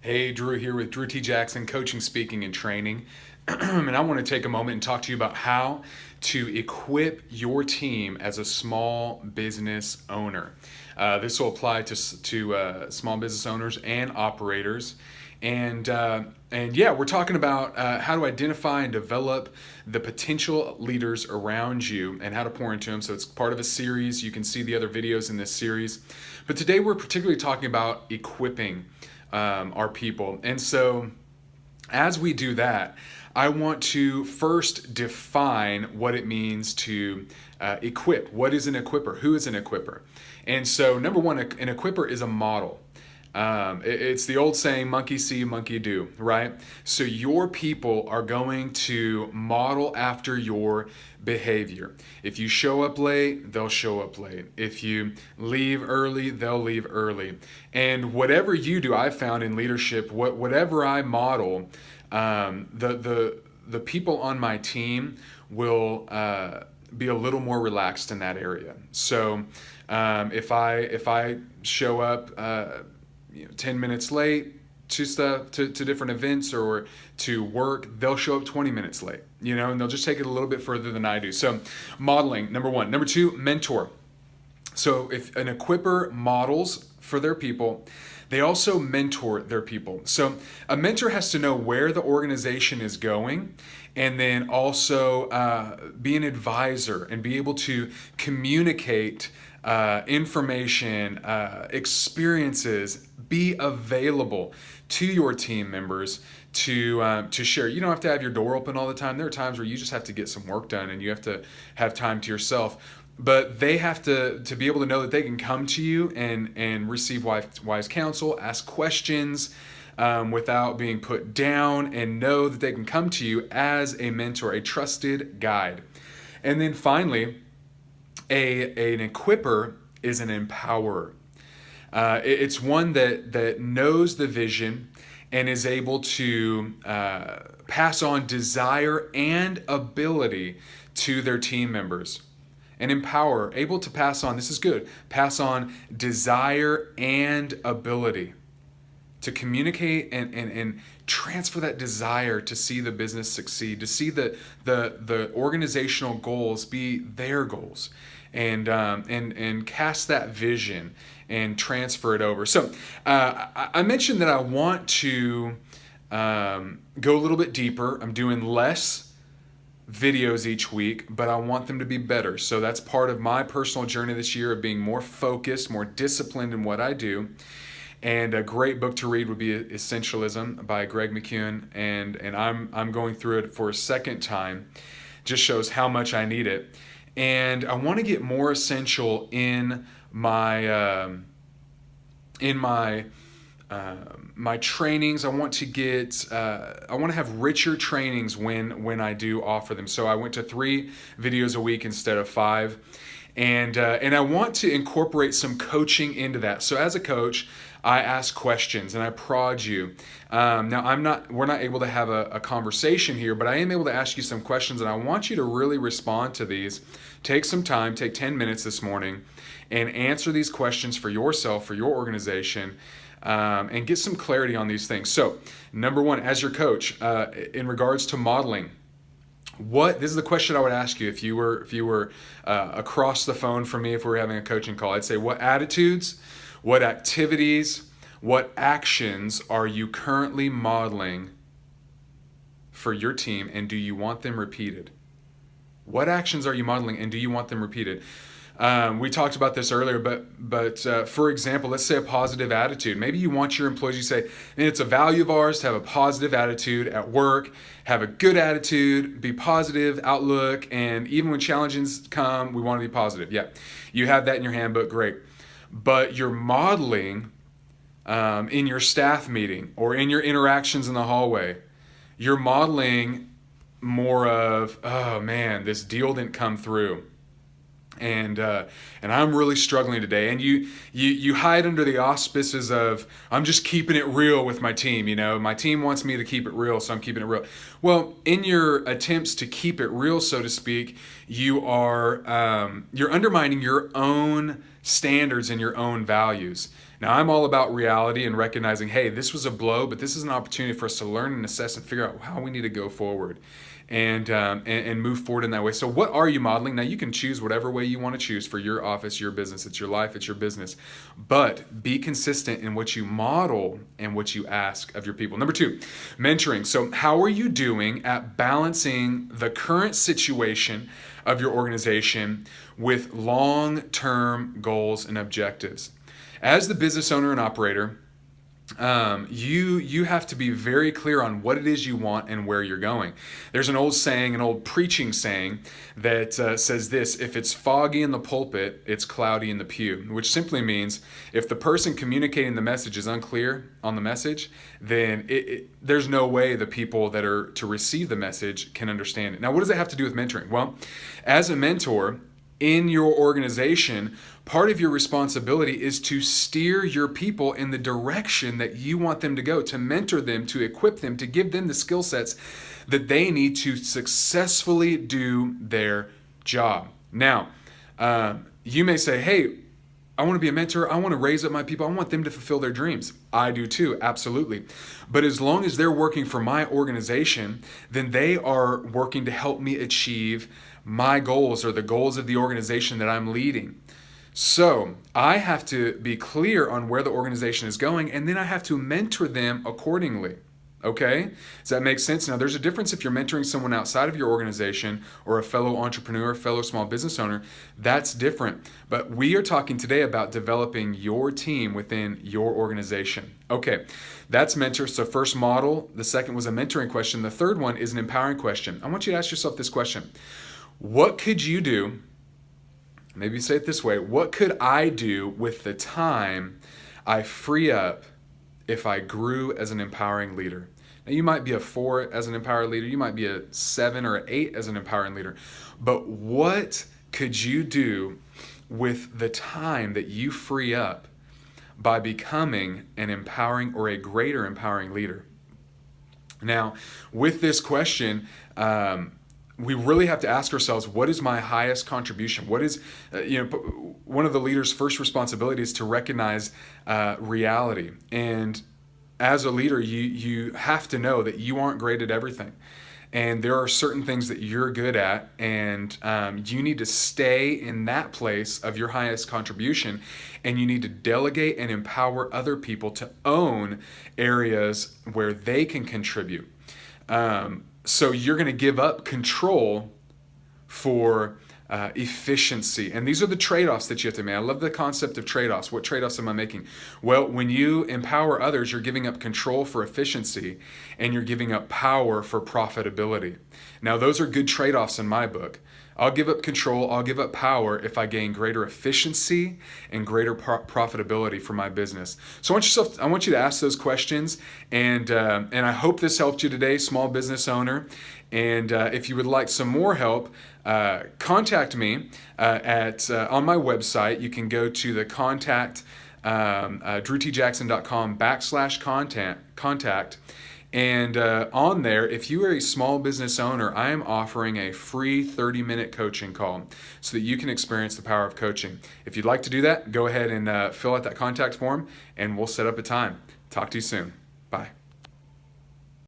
Hey, Drew here with Drew T. Jackson, coaching, speaking, and training. And I want to take a moment and talk to you about how to equip your team as a small business owner. This will apply to small business owners and operators. And yeah, we're talking about how to identify and develop the potential leaders around you and how to pour into them. So it's part of a series. You can see the other videos in this series. But today we're particularly talking about equipping our people. And so as we do that, I want to first define what it means to equip. What is an equipper? Who is an equipper? And so, number one, an equipper is a model. It's the old saying, monkey see, monkey do, right? So your people are going to model after your behavior. If you show up late, they'll show up late. If you leave early, they'll leave early. And whatever you do, I've found in leadership, whatever I model, the people on my team will be a little more relaxed in that area. So if I show up 10 minutes late to different events or to work, they'll show up 20 minutes late, and they'll just take it a little bit further than I do. So modeling, number one. Number two, mentor. So if an equipper models for their people, they also mentor their people. So a mentor has to know where the organization is going, and then also be an advisor and be able to communicate information, experiences, be available to your team members to share. You don't have to have your door open all the time. There are times where you just have to get some work done and you have to have time to yourself. But they have to be able to know that they can come to you and receive wise counsel, ask questions without being put down, and know that they can come to you as a mentor, a trusted guide. And then finally, an equipper is an empowerer. It's one that knows the vision and is able to pass on desire and ability to their team members. An empower, able to pass on, this is good, pass on desire and ability to communicate and transfer that desire to see the business succeed, to see the organizational goals be their goals, and cast that vision and transfer it over. So I mentioned that I want to go a little bit deeper. I'm doing less videos each week, but I want them to be better. So that's part of my personal journey this year of being more focused, more disciplined in what I do. And a great book to read would be Essentialism by Greg McKeown, and I'm going through it for a second time. Just shows how much I need it. And I want to get more essential in my my trainings. I want to have richer trainings when I do offer them. So I went to 3 videos a week instead of 5, and I want to incorporate some coaching into that. So as a coach, I ask questions and I prod you. Now we're not able to have a conversation here, but I am able to ask you some questions, and I want you to really respond to these. Take some time, take 10 minutes this morning, and answer these questions for yourself, for your organization, and get some clarity on these things. So, number one, as your coach, in regards to modeling, this is the question I would ask you if you were across the phone from me, if we were having a coaching call. I'd say, what attitudes, what activities, what actions are you currently modeling for your team, and do you want them repeated? What actions are you modeling, and do you want them repeated? We talked about this earlier, but for example, let's say a positive attitude. Maybe you want your employees, you say, it's a value of ours to have a positive attitude at work, have a good attitude, be positive outlook, and even when challenges come, we want to be positive. Yeah, you have that in your handbook, great. But you're modeling in your staff meeting or in your interactions in the hallway, you're modeling more of, oh man, this deal didn't come through. And I'm really struggling today. And you hide under the auspices of, I'm just keeping it real with my team. My team wants me to keep it real, so I'm keeping it real. Well, in your attempts to keep it real, so to speak, you're undermining your own standards and your own values. Now, I'm all about reality and recognizing, hey, this was a blow, but this is an opportunity for us to learn and assess and figure out how we need to go forward and move forward in that way. So what are you modeling? Now, you can choose whatever way you want to choose for your office, your business. It's your life, it's your business. But be consistent in what you model and what you ask of your people. Number 2, mentoring. So how are you doing at balancing the current situation of your organization with long-term goals and objectives? As the business owner and operator, you have to be very clear on what it is you want and where you're going. There's an old saying, an old preaching saying that says this: if it's foggy in the pulpit, it's cloudy in the pew, which simply means if the person communicating the message is unclear on the message, then there's no way the people that are to receive the message can understand it. Now, what does that have to do with mentoring? Well, as a mentor in your organization, part of your responsibility is to steer your people in the direction that you want them to go, to mentor them, to equip them, to give them the skill sets that they need to successfully do their job. Now, you may say, hey, I want to be a mentor. I want to raise up my people. I want them to fulfill their dreams. I do too, absolutely. But as long as they're working for my organization, then they are working to help me achieve my goals or the goals of the organization that I'm leading. So I have to be clear on where the organization is going, and then I have to mentor them accordingly. Okay? Does that make sense? Now, there's a difference if you're mentoring someone outside of your organization or a fellow entrepreneur, fellow small business owner. That's different. But we are talking today about developing your team within your organization. Okay, that's mentor. So first model. The second was a mentoring question. The third one is an empowering question. I want you to ask yourself this question. What could you do? Maybe say it this way. What could I do with the time I free up if I grew as an empowering leader? Now, you might be a 4 as an empowering leader. You might be a 7 or an 8 as an empowering leader. But what could you do with the time that you free up by becoming an empowering or a greater empowering leader? Now, with this question, we really have to ask ourselves, what is my highest contribution? What is, one of the leader's first responsibilities is to recognize reality. And as a leader, you have to know that you aren't great at everything. And there are certain things that you're good at, and you need to stay in that place of your highest contribution, and you need to delegate and empower other people to own areas where they can contribute. So you're going to give up control for efficiency. And these are the trade-offs that you have to make. I love the concept of trade-offs. What trade-offs am I making? Well, when you empower others, you're giving up control for efficiency, and you're giving up power for profitability. Now, those are good trade-offs in my book. I'll give up control, I'll give up power if I gain greater efficiency and greater profitability for my business. So I want you to ask those questions, and I hope this helped you today, small business owner. And if you would like some more help, contact me on my website. You can go to the contact, drewtjackson.com/contact. And on there, if you are a small business owner, I am offering a free 30-minute coaching call so that you can experience the power of coaching. If you'd like to do that, go ahead and fill out that contact form, and we'll set up a time. Talk to you soon. Bye.